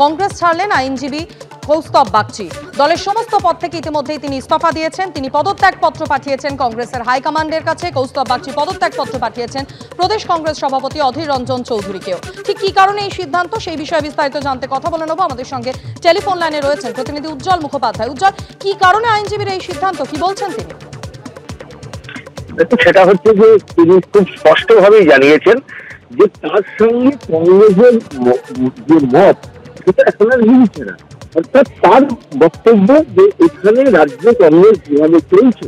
কংগ্রেস ছাড়লেন আইনজীবী কৌস্তব বাগচি। দলের সমস্ত পদ থেকে ইতিমধ্যেই তিনি ইস্তফা দিয়েছেন। তিনি পদত্যাগপত্র পাঠিয়েছেন কংগ্রেসের হাইকমান্ডের কাছে। কৌস্তব বাগচি পদত্যাগপত্র পাঠিয়েছেন প্রদেশ কংগ্রেস সভাপতি অধীর রঞ্জন চৌধুরীকেও। ঠিক কি কারণে এই সিদ্ধান্ত, সেই বিষয়ে বিস্তারিত জানতে কথা বলে নেব। আমাদের সঙ্গে টেলিফোন লাইনে রয়েছেন প্রতিনিধি উজ্জ্বল মুখোপাধ্যায়। উজ্জ্বল, কি কারণে আইনজীবীর এই সিদ্ধান্ত, কি বলছেন তিনি? সেটা হচ্ছে যে তিনি খুব স্পষ্টভাবেই জানিয়েছেন যে তার সঙ্গে কংগ্রেসের যে মত সেটা এখন আর মিলছে না। অর্থাৎ তার বক্তব্য যে এখানে রাজ্য কংগ্রেস যেভাবে চলছে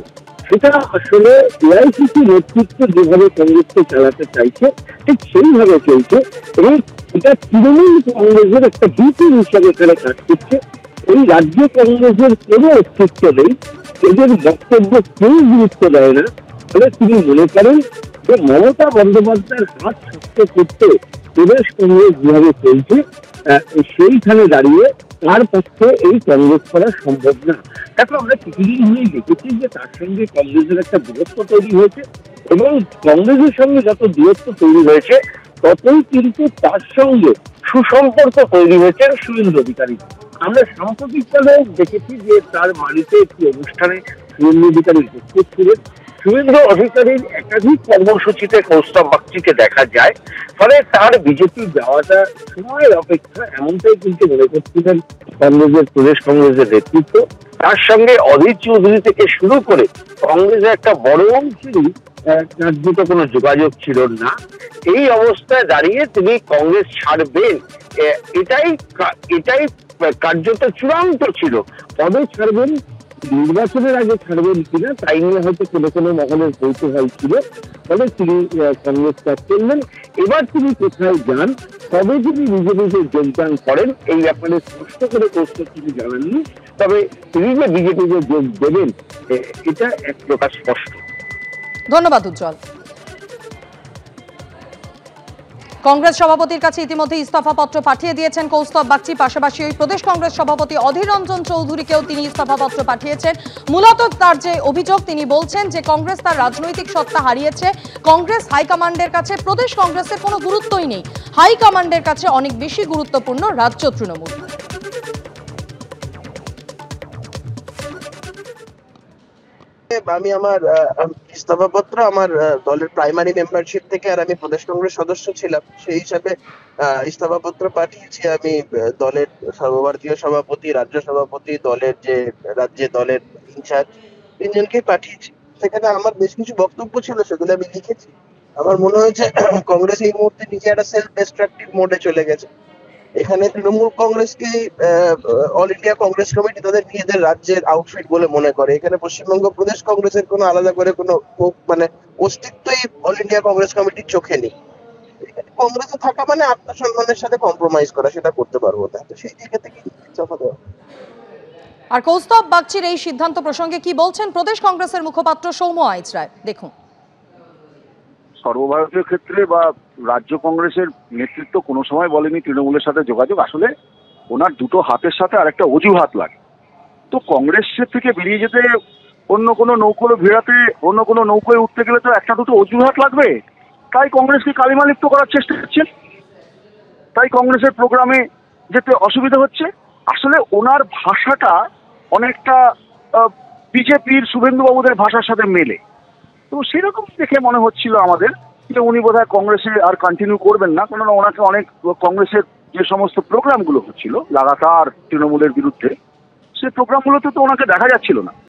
সেটা আসলে এআইসিসি নেতৃত্ব যেভাবে কংগ্রেসকে চালাতে চাইছে ঠিক সেইভাবে চলছে, এবং এটা তৃণমূল কংগ্রেসের একটা ডিউটি হিসাবে এখানে কাজ করছে। এই রাজ্য কংগ্রেসের কোনো অস্তিত্ব নেই, এদের বক্তব্য কেউ গুরুত্ব দেয় না। ফলে তিনি মনে করেন যে মমতা বন্দ্যোপাধ্যায়ের হাত শক্ত করতে প্রদেশ কংগ্রেস যেভাবে চলছে সেইখানে দাঁড়িয়ে তার পক্ষে এই কংগ্রেস করা সম্ভব না। তারপর আমরা কিছুদিন নিয়ে দেখেছি যে তার সঙ্গে কংগ্রেসের একটা দূরত্ব তৈরি হয়েছে, এবং কংগ্রেসের সঙ্গে যত দূরত্ব তৈরি হয়েছে ততই কিন্তু তার সঙ্গে সুসম্পর্ক তৈরি হয়েছে শুভেন্দু অধিকারী। আমরা সাম্প্রতিককালে দেখেছি যে তার বাড়িতে একটি অনুষ্ঠানে শুভেন্দু অধিকারী উপস্থিত ছিলেন। শুভেন্দু অধিকারীর একাধিক কর্মসূচিতে কৌস্তব বাগচিকে দেখা যায়। ফলে তার বিজেপি যাওয়াটা সময়ের অপেক্ষা এমনটাই কিন্তু মনে করছিলেন কংগ্রেসের প্রদেশ কংগ্রেসের নেতৃত্ব। তার সঙ্গে অধীর চৌধুরী থেকে শুরু করে কংগ্রেসের একটা বড় অংশেরই কার্যত কোনো যোগাযোগ ছিল না। এই অবস্থায় দাঁড়িয়ে তিনি কংগ্রেস ছাড়বেন, এটাই কার্যত চূড়ান্ত ছিল। কবে ছাড়বেন, নির্বাচনের আগে ছাড়বেন কিনা তাই নিয়ে হয়তো কোনো কোনো মহলের কৌতূহল ছিল। ফলে তিনি কংগ্রেস ত্যাগ করলেন। এবার তিনি কোথায় যান, তবে যদি বিজেপিতে যোগদান করেন এই ব্যাপারে স্পষ্ট করে কৌস্তব তিনি জানাননি। তবে তিনি যে বিজেপিতে যোগ দেবেন এটা এক প্রকার স্পষ্ট। ধন্যবাদ উজ্জ্বল। কংগ্রেস সভাপতির কাছে ইতিমধ্যে ইস্তফাপত্র পাঠিয়ে দিয়েছেন কৌস্তব বাগচি। পাশাপাশি ওই প্রদেশ কংগ্রেস সভাপতি অধীর রঞ্জন চৌধুরীকেও তিনি ইস্তফাপত্র পাঠিয়েছেন। মূলত তার যে অভিযোগ, তিনি বলছেন যে কংগ্রেস তার রাজনৈতিক সত্তা হারিয়েছে। কংগ্রেস হাইকমান্ডের কাছে প্রদেশ কংগ্রেসের কোনো গুরুত্বই নেই, হাইকমান্ডের কাছে অনেক বেশি গুরুত্বপূর্ণ রাজ্য তৃণমূল। আমি আমার ইস্তফাপত্র আমার দলের প্রাইমারি মেম্বারশিপ থেকে, আর আমি প্রদেশ কংগ্রেস সদস্য ছিলাম, সেই হিসাবে ইস্তফাপত্র পাঠিয়েছি। আমি দলের সর্বভারতীয় সভাপতি, রাজ্য সভাপতি, দলের যে রাজ্যে দলের ইনচার্জ, তিনজনকে পাঠিয়েছি। সেখানে আমার বেশ কিছু বক্তব্য ছিল, সেগুলো আমি লিখেছি। আমার মনে হয়েছে কংগ্রেস এই মুহূর্তে নিজে একটা সেলফ ডিস্ট্রাকটিভ মোডে চলে গেছে। এখানে তৃণমূল কংগ্রেসকে অল ইন্ডিয়া কংগ্রেস কমিটি তাদের নিজেদের রাজ্যের আউটফিট বলে মনে করে। এখানে পশ্চিমবঙ্গ প্রদেশ কংগ্রেসের কোনো আলাদা করে কোনো অস্তিত্বই অল ইন্ডিয়া কংগ্রেস কমিটির চোখে নেই। কংগ্রেসে থাকা মানে আত্মসম্মানের সাথে কম্প্রোমাইজ করা, সেটা করতে পারবো না। তো সেই জায়গা থেকে ইস্তফা দেওয়া। আর কৌস্তব বাগচির এই সিদ্ধান্ত প্রসঙ্গে কি বলছেন প্রদেশ কংগ্রেসের মুখপাত্র সৌম্য আইচ রায়, দেখুন। সর্বভারতীয় ক্ষেত্রে বা রাজ্য কংগ্রেসের নেতৃত্ব কোনো সময় বলেনি তৃণমূলের সাথে যোগাযোগ। আসলে ওনার দুটো হাতের সাথে আরেকটা অজুহাত লাগে। তো কংগ্রেসের থেকে বেরিয়ে যেতে, অন্য কোনো নৌকো ভিড়াতে, অন্য কোনো নৌকোয় উঠতে গেলে তো একটা দুটো অজুহাত লাগবে। তাই কংগ্রেসকে কালিমালিপ্ত করার চেষ্টা করছেন, তাই কংগ্রেসের প্রোগ্রামে যেতে অসুবিধা হচ্ছে। আসলে ওনার ভাষাটা অনেকটা বিজেপির শুভেন্দুবাবুদের ভাষার সাথে মেলে। তো সেরকম দেখে মনে হচ্ছিল আমাদের যে উনি বোধহয় কংগ্রেসে আর কন্টিনিউ করবেন না, কেননা ওনাকে অনেক কংগ্রেসের যে সমস্ত প্রোগ্রামগুলো হচ্ছিল লাগাতার তৃণমূলের বিরুদ্ধে, সেই প্রোগ্রামগুলোতে তো ওনাকে দেখা যাচ্ছিল না।